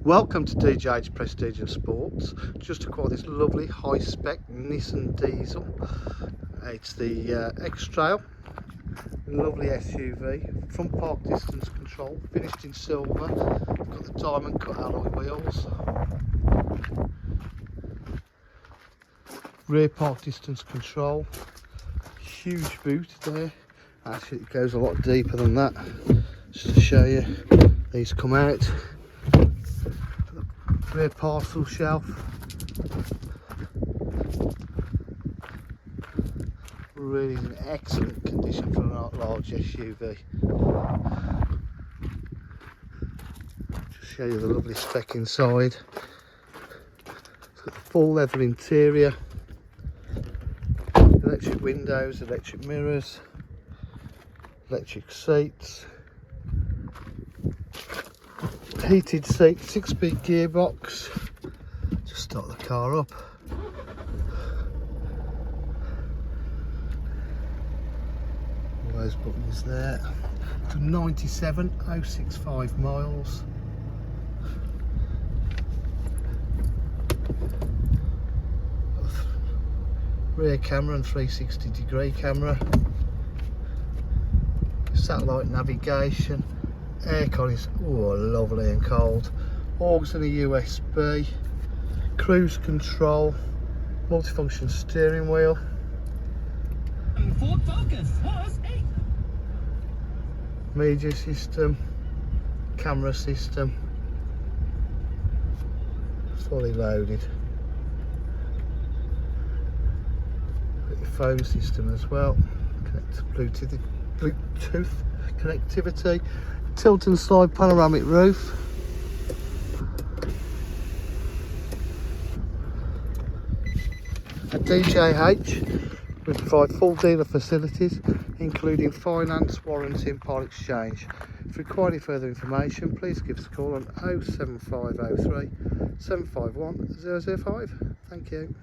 Welcome to DJ's Prestige and Sports. Just acquired this lovely high-spec Nissan diesel. It's the X-Trail, lovely SUV, front park distance control, finished in silver. Got the diamond cut alloy wheels, rear park distance control, huge boot there. Actually, it goes a lot deeper than that. Just to show you, these come out. Rear parcel shelf, really in excellent condition for a large SUV. Just show you the lovely spec inside. It's got the full leather interior, electric windows, electric mirrors, electric seats, heated seat, 6-speed gearbox. Just start the car up. All those buttons there. To 97,065 miles. Rear camera and 360-degree camera. Satellite navigation. Aircon is lovely and cold. Aux and a USB. Cruise control. Multifunction steering wheel. Ford Focus. Media system. Camera system. Fully loaded. Got your phone system as well. Bluetooth connectivity. Tilt and slide panoramic roof. At DJH, we provide full dealer facilities, including finance, warranty and part exchange. If you require any further information, please give us a call on 07503 751 005. Thank you.